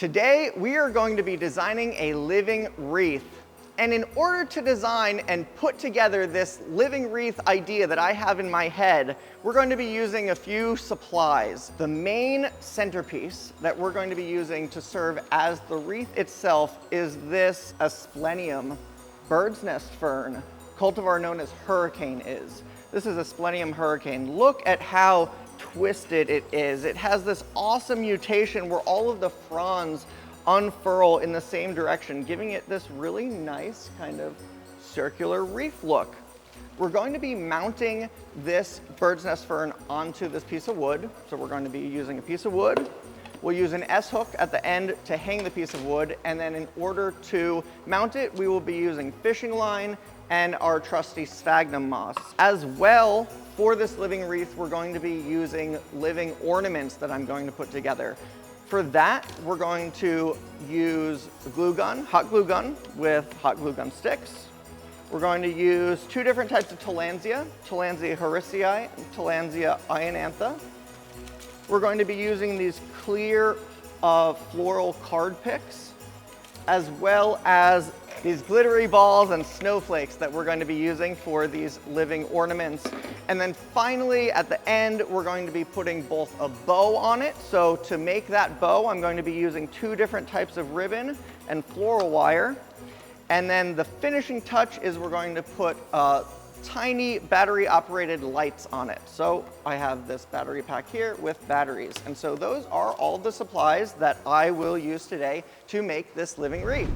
Today, we are going to be designing a living wreath. And in order to design and put together this living wreath idea that I have in my head, we're going to be using a few supplies. The main centerpiece that we're going to be using to serve as the wreath itself is this Asplenium bird's nest fern, cultivar known as hurricane is. This is Asplenium hurricane. Look at how twisted it is. It has this awesome mutation where all of the fronds unfurl in the same direction, giving it this really nice kind of circular wreath look. We're going to be mounting this bird's nest fern onto this piece of wood. So we're going to be using a piece of wood. We'll use an S-hook at the end to hang the piece of wood, and then in order to mount it, we will be using fishing line and our trusty sphagnum moss. As well, for this living wreath, we're going to be using living ornaments that I'm going to put together. For that, we're going to use glue gun, hot glue gun with hot glue gun sticks. We're going to use two different types of tillandsia, Tillandsia harrisii and Tillandsia ionantha. We're going to be using these clear floral card picks, as well as these glittery balls and snowflakes that we're going to be using for these living ornaments. And then finally, at the end, we're going to be putting both a bow on it. So to make that bow, I'm going to be using two different types of ribbon and floral wire. And then the finishing touch is we're going to put tiny battery-operated lights on it. So I have this battery pack here with batteries. And so those are all the supplies that I will use today to make this living wreath.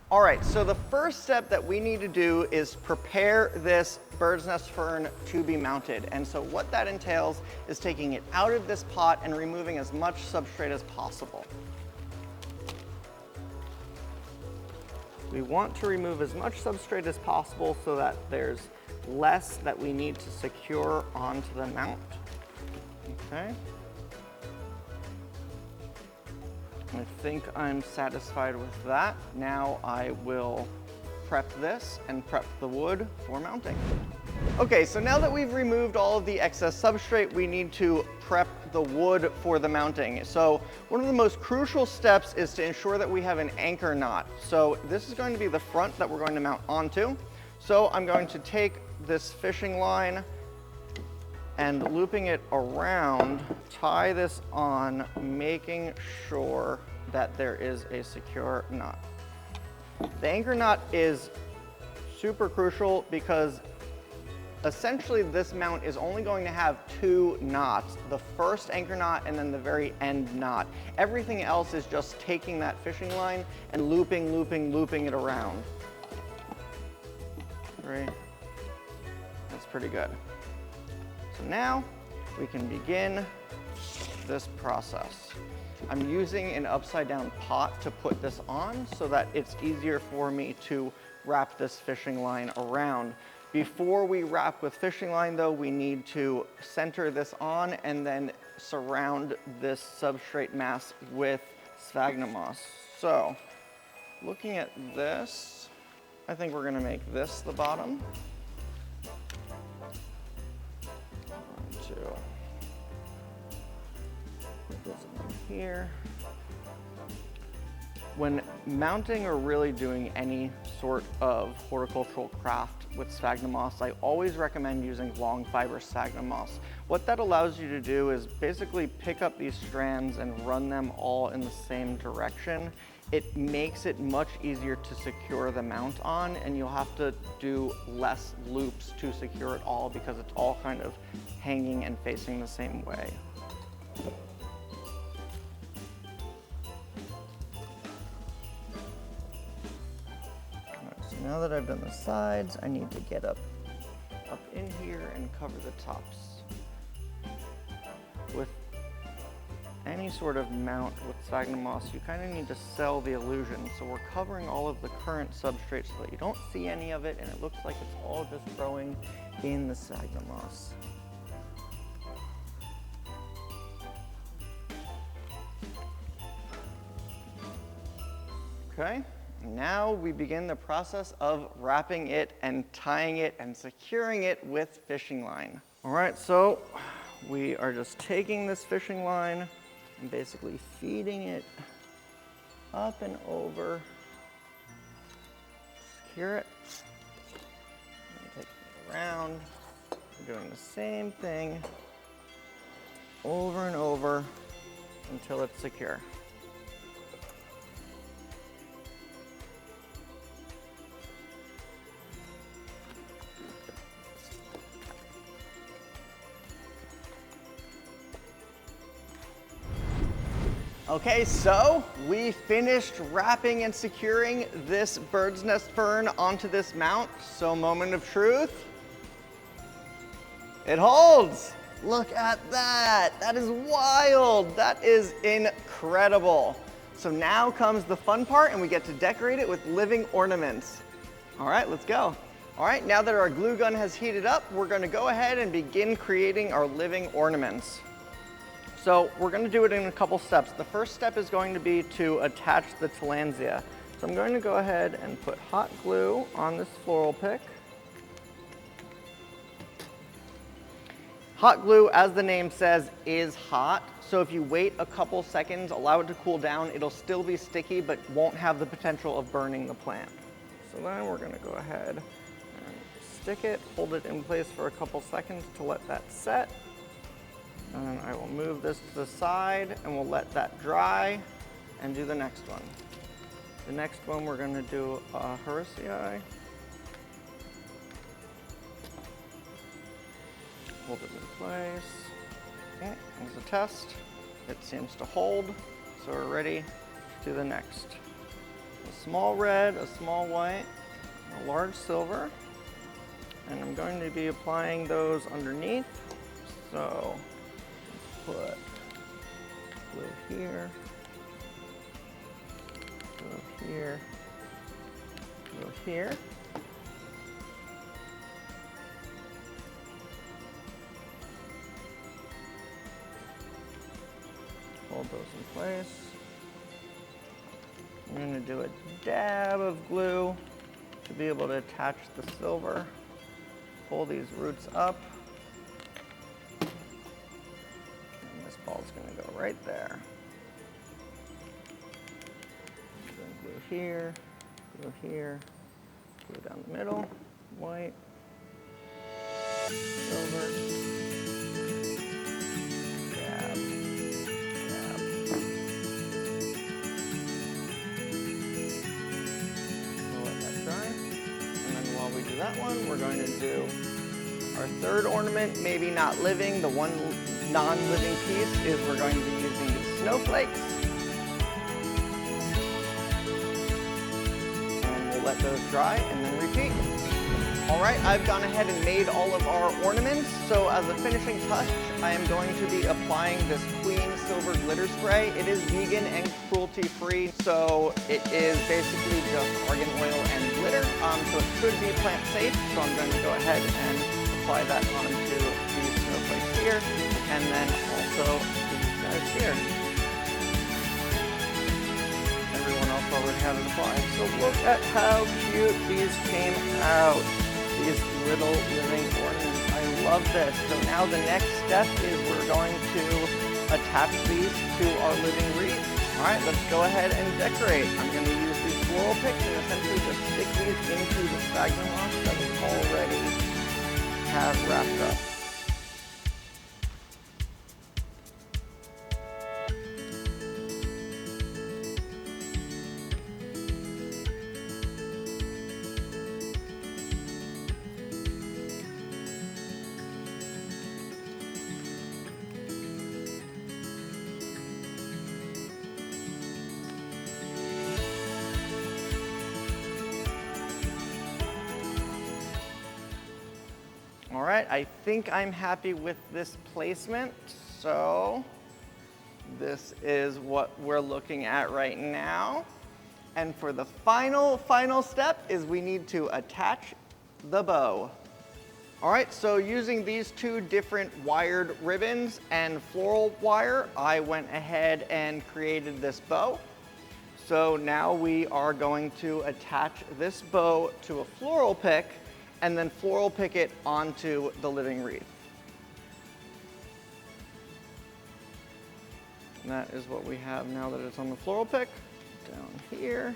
All right, so the first step that we need to do is prepare this bird's nest fern to be mounted. And so what that entails is taking it out of this pot and removing as much substrate as possible. We want to remove as much substrate as possible so that there's less that we need to secure onto the mount. Okay. I think I'm satisfied with that. Now I will prep this and prep the wood for mounting. Okay, so now that we've removed all of the excess substrate, we need to prep the wood for the mounting. So one of the most crucial steps is to ensure that we have an anchor knot. So this is going to be the front that we're going to mount onto. So I'm going to take this fishing line and looping it around, tie this on, making sure that there is a secure knot. The anchor knot is super crucial because essentially this mount is only going to have two knots, the first anchor knot and then the very end knot. Everything else is just taking that fishing line and looping it around. Right? That's pretty good. So now we can begin this process. I'm using an upside down pot to put this on so that it's easier for me to wrap this fishing line around. Before we wrap with fishing line though, we need to center this on and then surround this substrate mass with sphagnum moss. So looking at this, I think we're gonna make this the bottom. 1, 2. Put this in here. When mounting or really doing any sort of horticultural craft with sphagnum moss, I always recommend using long fiber sphagnum moss. What that allows you to do is basically pick up these strands and run them all in the same direction. It makes it much easier to secure the mount on, and you'll have to do less loops to secure it all because it's all kind of hanging and facing the same way. Now that I've done the sides, I need to get up in here and cover the tops. With any sort of mount with sphagnum moss, you kind of need to sell the illusion. So we're covering all of the current substrate so that you don't see any of it and it looks like it's all just growing in the sphagnum moss. Okay. Now we begin the process of wrapping it and tying it and securing it with fishing line. All right, so we are just taking this fishing line and basically feeding it up and over. Secure it. And take it around. We're doing the same thing over and over until it's secure. Okay, so we finished wrapping and securing this bird's nest fern onto this mount. So moment of truth. It holds. Look at that. That is wild. That is incredible. So now comes the fun part, and we get to decorate it with living ornaments. All right, let's go. All right, now that our glue gun has heated up, we're going to go ahead and begin creating our living ornaments. So we're going to do it in a couple steps. The first step is going to be to attach the tillandsia. So I'm going to go ahead and put hot glue on this floral pick. Hot glue, as the name says, is hot. So if you wait a couple seconds, allow it to cool down, it'll still be sticky, but won't have the potential of burning the plant. So then we're going to go ahead and stick it, hold it in place for a couple seconds to let that set. And then I will move this to the side and we'll let that dry and do the next one. The next one we're going to do a horticultural. Hold it in place. Okay, as a test, it seems to hold. So we're ready to do the next. A small red, a small white, a large silver. And I'm going to be applying those underneath. So put glue here, glue here, glue here. Hold those in place. I'm going to do a dab of glue to be able to attach the silver. Pull these roots up. Ball's going to go right there. Glue here, glue down the middle, white, silver, dab, dab. We'll let that dry. And then while we do that one, we're going to do our third ornament, maybe not living. The one non-living piece is we're going to be using the snowflakes. And we'll let those dry and then repeat. All right, I've gone ahead and made all of our ornaments. So as a finishing touch, I am going to be applying this Queen Silver Glitter Spray. It is vegan and cruelty-free, so it is basically just argan oil and glitter. So it should be plant safe. So I'm going to go ahead and apply that onto these snowflakes here. And then also these guys here. Everyone else already had it applied. So look at how cute these came out. These little living ornaments. I love this. So now the next step is we're going to attach these to our living wreath. All right, let's go ahead and decorate. I'm going to use these floral picks and essentially just stick these into the sphagnum moss that we already have wrapped up. All right, I think I'm happy with this placement. So this is what we're looking at right now. And for the final step is we need to attach the bow. All right, so using these two different wired ribbons and floral wire, I went ahead and created this bow. So now we are going to attach this bow to a floral pick and then floral pick it onto the living wreath. And that is what we have now that it's on the floral pick. down here.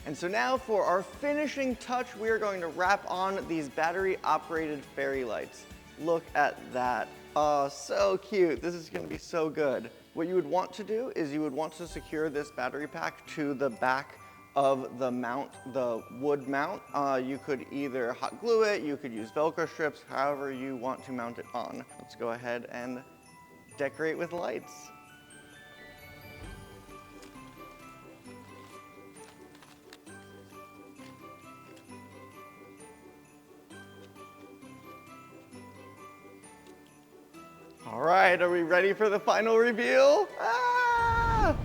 And so now for our finishing touch, we are going to wrap on these battery-operated fairy lights. Look at that. Oh, so cute. This is going to be so good. What you would want to do is you would want to secure this battery pack to the back of the mount, the wood mount. You could either hot glue it, you could use Velcro strips, however you want to mount it on. Let's go ahead and decorate with lights. All right, are we ready for the final reveal? Ah!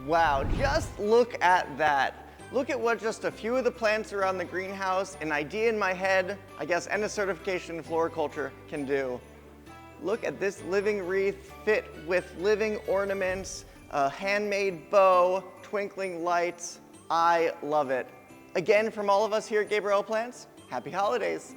Wow, just look at that. Look at what just a few of the plants around the greenhouse, an idea in my head, I guess, and a certification in floriculture can do. Look at this living wreath fit with living ornaments, a handmade bow, twinkling lights. I love it. Again, from all of us here at Gabriel Plants, happy holidays.